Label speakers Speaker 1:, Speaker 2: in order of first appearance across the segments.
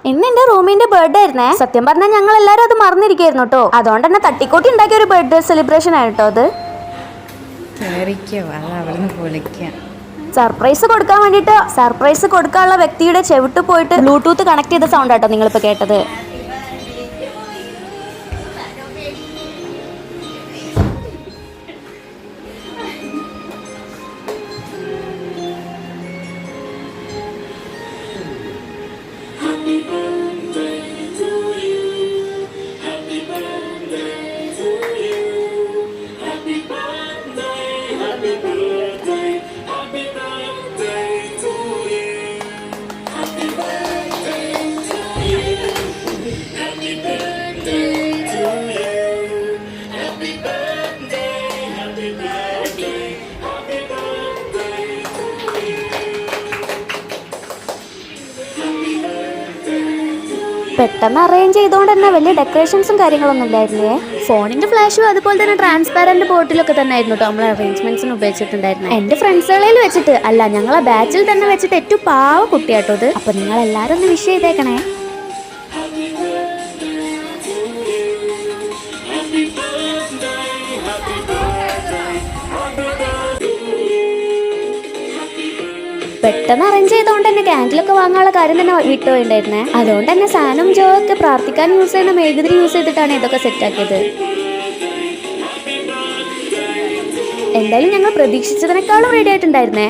Speaker 1: ഇന്ന് എന്റെ റൂമിന്റെ ബർത്ത്ഡേ ആയിരുന്നേ. സത്യം പറഞ്ഞാൽ ഞങ്ങൾ എല്ലാരും അത് മറന്നിരിക്കായിരുന്നു കേട്ടോ. അതുകൊണ്ട് തന്നെ തട്ടിക്കൂട്ടി ഉണ്ടാക്കിയ ഒരു ബർത്ത്ഡേ സെലിബ്രേഷൻ ആയിട്ടോ അത്. സർപ്രൈസ് കൊടുക്കാൻ വേണ്ടിട്ട് സർപ്രൈസ് കൊടുക്കാനുള്ള വ്യക്തിയുടെ ചെവിട്ട് പോയിട്ട് ബ്ലൂടൂത്ത് കണക്ട് ചെയ്ത സൗണ്ട് ആട്ടോ നിങ്ങളിപ്പോ കേട്ടത്. പെട്ടെന്ന് അറേഞ്ച് ചെയ്തുകൊണ്ട് തന്നെ വലിയ ഡെക്കറേഷൻസും കാര്യങ്ങളൊന്നും ഇല്ലായിരുന്നേ. ഫോണിന്റെ ഫ്ലാഷും അതുപോലെ തന്നെ ട്രാൻസ്പാരന്റ് ബോട്ടിലൊക്കെ തന്നെ ആയിരുന്നു കേട്ടോ നമ്മൾ അറേഞ്ച്മെന്റ്സിന് ഉപയോഗിച്ചിട്ടുണ്ടായിരുന്നു. എന്റെ ഫ്രണ്ട്സുകളിൽ വെച്ചിട്ട് അല്ല, ഞങ്ങളെ ബാച്ചിൽ തന്നെ വെച്ചിട്ട് ഏറ്റവും പാവ കുട്ടിയാട്ടോ അത്. അപ്പൊ നിങ്ങൾ എല്ലാരും ഒന്ന് വിഷ് ചെയ്തേക്കണേ. പെട്ടെന്ന് അറേഞ്ച് ചെയ്തുകൊണ്ട് തന്നെ ക്യാൻഡിലൊക്കെ വാങ്ങാനുള്ള കാര്യം തന്നെ വിട്ടുപോയിട്ടുണ്ടായിരുന്നേ. അതുകൊണ്ട് തന്നെ സാനും ജോ ഒക്കെ പ്രാർത്ഥിക്കാൻ യൂസ് ചെയ്യുന്ന മെഴുകുതിരി യൂസ് ചെയ്തിട്ടാണ് ഇതൊക്കെ സെറ്റാക്കിയത്. എന്തായാലും ഞങ്ങൾ പ്രതീക്ഷിച്ചതിനേക്കാളും റെഡി ആയിട്ടുണ്ടായിരുന്നേ.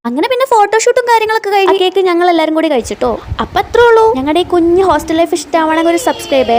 Speaker 1: അങ്ങനെ പിന്നെ ഫോട്ടോഷൂട്ടും കാര്യങ്ങളൊക്കെ കഴിഞ്ഞ് കേക്ക് ഞങ്ങൾ എല്ലാവരും കൂടി കഴിച്ചിട്ടോ. അപ്പം അത്രേ ഉള്ളൂ. ഞങ്ങളുടെ ഈ കുഞ്ഞ് ഹോസ്റ്റൽ ലൈഫ് ഇഷ്ടമാണെങ്കിൽ ഒരു സബ്സ്ക്രൈബ്